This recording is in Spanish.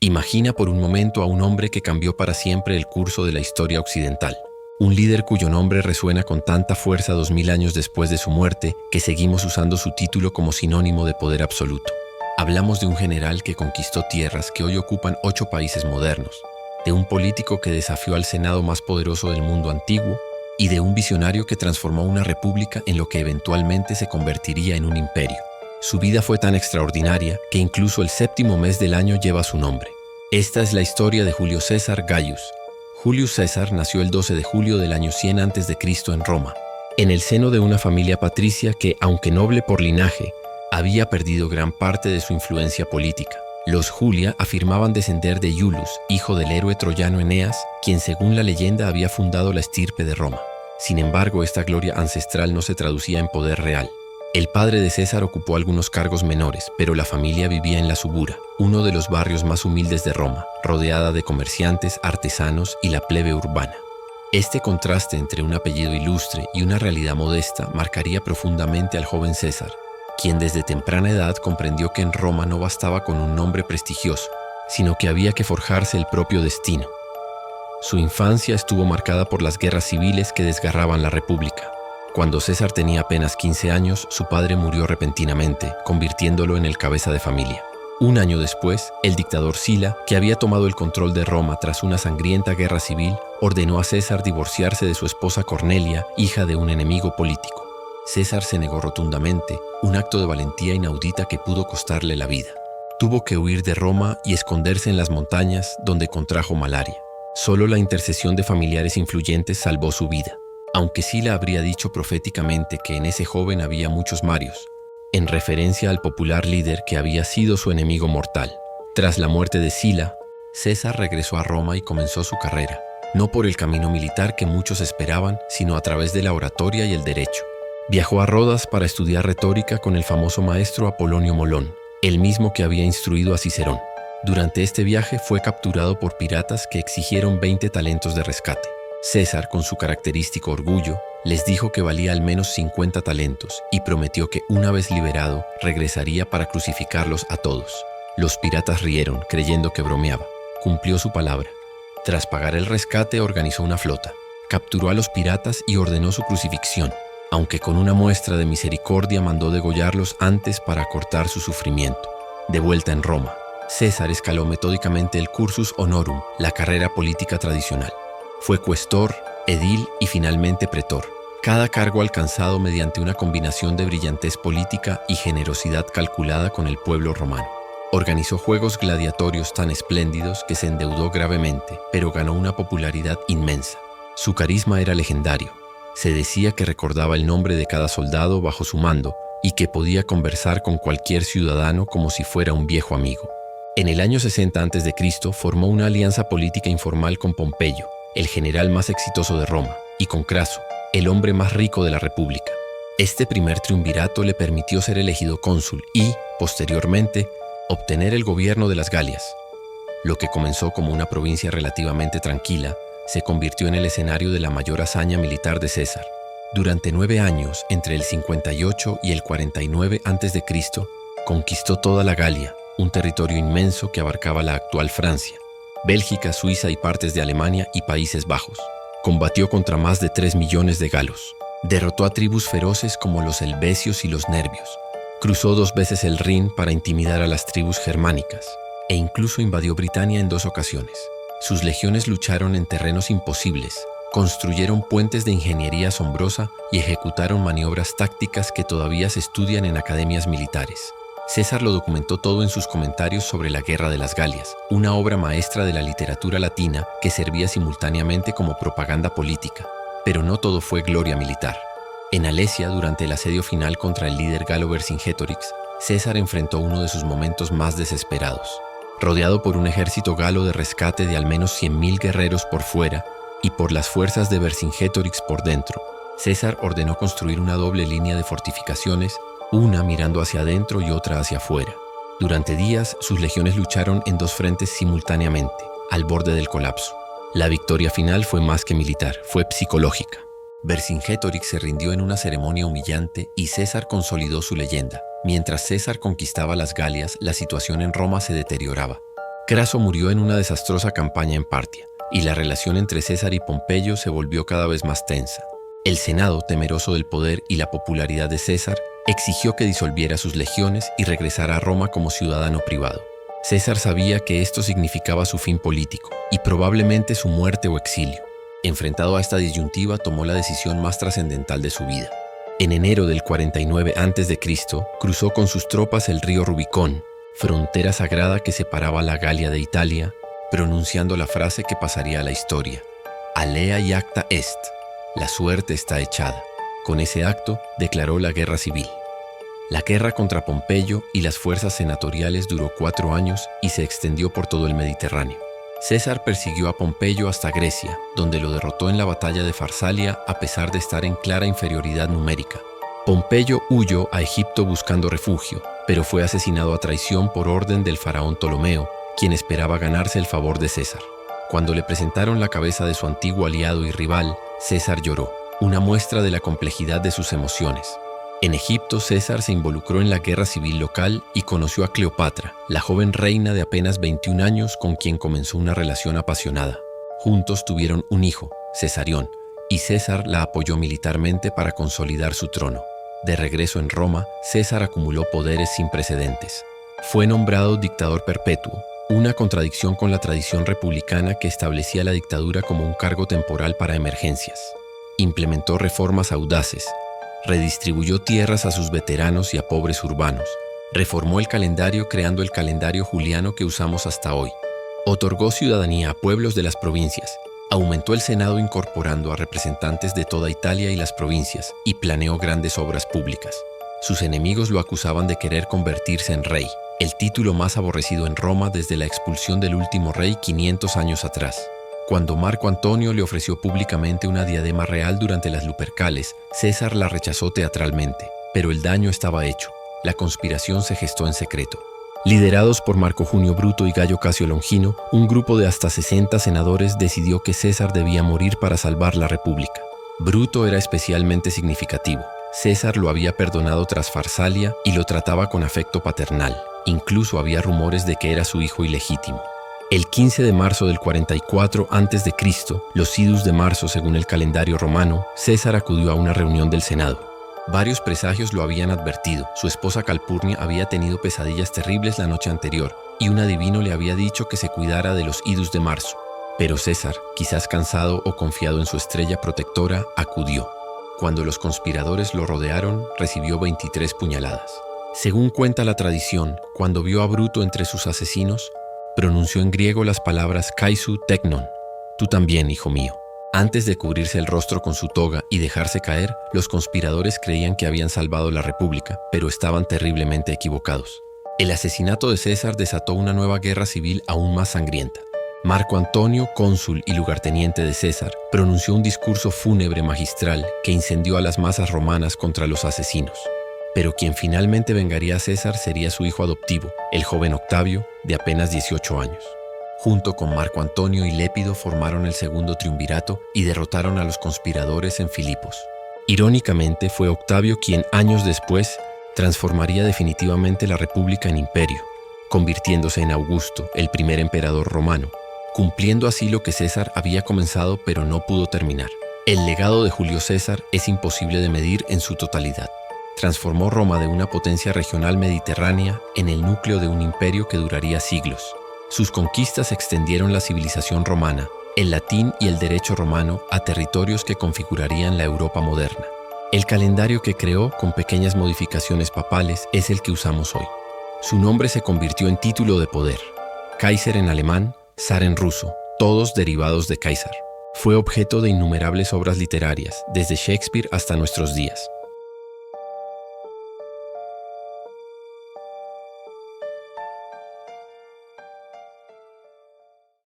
Imagina por un momento a un hombre que cambió para siempre el curso de la historia occidental. Un líder cuyo nombre resuena con tanta fuerza 2000 años después de su muerte que seguimos usando su título como sinónimo de poder absoluto. Hablamos de un general que conquistó tierras que hoy ocupan 8 países modernos, de un político que desafió al Senado más poderoso del mundo antiguo y de un visionario que transformó una república en lo que eventualmente se convertiría en un imperio. Su vida fue tan extraordinaria que incluso el 7º mes del año lleva su nombre. Esta es la historia de Julio César Gaius. Julius César nació el 12 de julio del año 100 a.C. en Roma, en el seno de una familia patricia que, aunque noble por linaje, había perdido gran parte de su influencia política. Los Julia afirmaban descender de Iulus, hijo del héroe troyano Eneas, quien según la leyenda había fundado la estirpe de Roma. Sin embargo, esta gloria ancestral no se traducía en poder real. El padre de César ocupó algunos cargos menores, pero la familia vivía en la Subura, uno de los barrios más humildes de Roma, rodeada de comerciantes, artesanos y la plebe urbana. Este contraste entre un apellido ilustre y una realidad modesta marcaría profundamente al joven César, quien desde temprana edad comprendió que en Roma no bastaba con un nombre prestigioso, sino que había que forjarse el propio destino. Su infancia estuvo marcada por las guerras civiles que desgarraban la República. Cuando César tenía apenas 15 años, su padre murió repentinamente, convirtiéndolo en el cabeza de familia. Un año después, el dictador Sila, que había tomado el control de Roma tras una sangrienta guerra civil, ordenó a César divorciarse de su esposa Cornelia, hija de un enemigo político. César se negó rotundamente, un acto de valentía inaudita que pudo costarle la vida. Tuvo que huir de Roma y esconderse en las montañas, donde contrajo malaria. Solo la intercesión de familiares influyentes salvó su vida. Aunque Sila habría dicho proféticamente que en ese joven había muchos Marios, en referencia al popular líder que había sido su enemigo mortal. Tras la muerte de Sila, César regresó a Roma y comenzó su carrera, no por el camino militar que muchos esperaban, sino a través de la oratoria y el derecho. Viajó a Rodas para estudiar retórica con el famoso maestro Apolonio Molón, el mismo que había instruido a Cicerón. Durante este viaje fue capturado por piratas que exigieron 20 talentos de rescate. César, con su característico orgullo, les dijo que valía al menos 50 talentos y prometió que una vez liberado, regresaría para crucificarlos a todos. Los piratas rieron, creyendo que bromeaba. Cumplió su palabra. Tras pagar el rescate, organizó una flota. Capturó a los piratas y ordenó su crucifixión, aunque con una muestra de misericordia mandó degollarlos antes para acortar su sufrimiento. De vuelta en Roma, César escaló metódicamente el cursus honorum, la carrera política tradicional. Fue cuestor, edil y finalmente pretor, cada cargo alcanzado mediante una combinación de brillantez política y generosidad calculada con el pueblo romano. Organizó juegos gladiatorios tan espléndidos que se endeudó gravemente, pero ganó una popularidad inmensa. Su carisma era legendario. Se decía que recordaba el nombre de cada soldado bajo su mando y que podía conversar con cualquier ciudadano como si fuera un viejo amigo. En el año 60 a.C. formó una alianza política informal con Pompeyo, el general más exitoso de Roma, y con Craso, el hombre más rico de la República. Este primer triunvirato le permitió ser elegido cónsul y, posteriormente, obtener el gobierno de las Galias. Lo que comenzó como una provincia relativamente tranquila, se convirtió en el escenario de la mayor hazaña militar de César. Durante 9 años, entre el 58 y el 49 a.C., conquistó toda la Galia, un territorio inmenso que abarcaba la actual Francia, Bélgica, Suiza y partes de Alemania y Países Bajos. Combatió contra más de 3 millones de galos. Derrotó a tribus feroces como los helvecios y los nervios. Cruzó 2 veces el Rin para intimidar a las tribus germánicas. E incluso invadió Britania en 2 ocasiones. Sus legiones lucharon en terrenos imposibles, construyeron puentes de ingeniería asombrosa y ejecutaron maniobras tácticas que todavía se estudian en academias militares. César lo documentó todo en sus comentarios sobre la Guerra de las Galias, una obra maestra de la literatura latina que servía simultáneamente como propaganda política. Pero no todo fue gloria militar. En Alesia, durante el asedio final contra el líder galo Vercingetorix, César enfrentó uno de sus momentos más desesperados. Rodeado por un ejército galo de rescate de al menos 100.000 guerreros por fuera y por las fuerzas de Vercingetorix por dentro, César ordenó construir una doble línea de fortificaciones, una mirando hacia adentro y otra hacia afuera. Durante días, sus legiones lucharon en 2 frentes simultáneamente, al borde del colapso. La victoria final fue más que militar, fue psicológica. Vercingetorix se rindió en una ceremonia humillante y César consolidó su leyenda. Mientras César conquistaba las Galias, la situación en Roma se deterioraba. Craso murió en una desastrosa campaña en Partia, y la relación entre César y Pompeyo se volvió cada vez más tensa. El Senado, temeroso del poder y la popularidad de César, exigió que disolviera sus legiones y regresara a Roma como ciudadano privado. César sabía que esto significaba su fin político y probablemente su muerte o exilio. Enfrentado a esta disyuntiva, tomó la decisión más trascendental de su vida. En enero del 49 a.C., cruzó con sus tropas el río Rubicón, frontera sagrada que separaba la Galia de Italia, pronunciando la frase que pasaría a la historia: Alea iacta est, la suerte está echada. Con ese acto declaró la guerra civil. La guerra contra Pompeyo y las fuerzas senatoriales duró 4 años y se extendió por todo el Mediterráneo. César persiguió a Pompeyo hasta Grecia, donde lo derrotó en la batalla de Farsalia a pesar de estar en clara inferioridad numérica. Pompeyo huyó a Egipto buscando refugio, pero fue asesinado a traición por orden del faraón Ptolomeo, quien esperaba ganarse el favor de César. Cuando le presentaron la cabeza de su antiguo aliado y rival, César lloró, una muestra de la complejidad de sus emociones. En Egipto, César se involucró en la guerra civil local y conoció a Cleopatra, la joven reina de apenas 21 años con quien comenzó una relación apasionada. Juntos tuvieron un hijo, Cesarión, y César la apoyó militarmente para consolidar su trono. De regreso en Roma, César acumuló poderes sin precedentes. Fue nombrado dictador perpetuo, una contradicción con la tradición republicana que establecía la dictadura como un cargo temporal para emergencias. Implementó reformas audaces, redistribuyó tierras a sus veteranos y a pobres urbanos, reformó el calendario creando el calendario juliano que usamos hasta hoy, otorgó ciudadanía a pueblos de las provincias, aumentó el Senado incorporando a representantes de toda Italia y las provincias y planeó grandes obras públicas. Sus enemigos lo acusaban de querer convertirse en rey, el título más aborrecido en Roma desde la expulsión del último rey 500 años atrás. Cuando Marco Antonio le ofreció públicamente una diadema real durante las Lupercales, César la rechazó teatralmente, pero el daño estaba hecho. La conspiración se gestó en secreto. Liderados por Marco Junio Bruto y Gayo Casio Longino, un grupo de hasta 60 senadores decidió que César debía morir para salvar la República. Bruto era especialmente significativo. César lo había perdonado tras Farsalia y lo trataba con afecto paternal. Incluso había rumores de que era su hijo ilegítimo. El 15 de marzo del 44 a.C., los idus de marzo según el calendario romano, César acudió a una reunión del Senado. Varios presagios lo habían advertido. Su esposa Calpurnia había tenido pesadillas terribles la noche anterior y un adivino le había dicho que se cuidara de los idus de marzo. Pero César, quizás cansado o confiado en su estrella protectora, acudió. Cuando los conspiradores lo rodearon, recibió 23 puñaladas. Según cuenta la tradición, cuando vio a Bruto entre sus asesinos, pronunció en griego las palabras «Kaisu teknon», «Tú también, hijo mío». Antes de cubrirse el rostro con su toga y dejarse caer, los conspiradores creían que habían salvado la República, pero estaban terriblemente equivocados. El asesinato de César desató una nueva guerra civil aún más sangrienta. Marco Antonio, cónsul y lugarteniente de César, pronunció un discurso fúnebre magistral que incendió a las masas romanas contra los asesinos. Pero quien finalmente vengaría a César sería su hijo adoptivo, el joven Octavio, de apenas 18 años. Junto con Marco Antonio y Lépido formaron el segundo triunvirato y derrotaron a los conspiradores en Filipos. Irónicamente, fue Octavio quien, años después, transformaría definitivamente la República en imperio, convirtiéndose en Augusto, el primer emperador romano, cumpliendo así lo que César había comenzado pero no pudo terminar. El legado de Julio César es imposible de medir en su totalidad. Transformó Roma de una potencia regional mediterránea en el núcleo de un imperio que duraría siglos. Sus conquistas extendieron la civilización romana, el latín y el derecho romano a territorios que configurarían la Europa moderna. El calendario que creó, con pequeñas modificaciones papales, es el que usamos hoy. Su nombre se convirtió en título de poder. Kaiser en alemán, zar en ruso, todos derivados de Kaiser. Fue objeto de innumerables obras literarias, desde Shakespeare hasta nuestros días.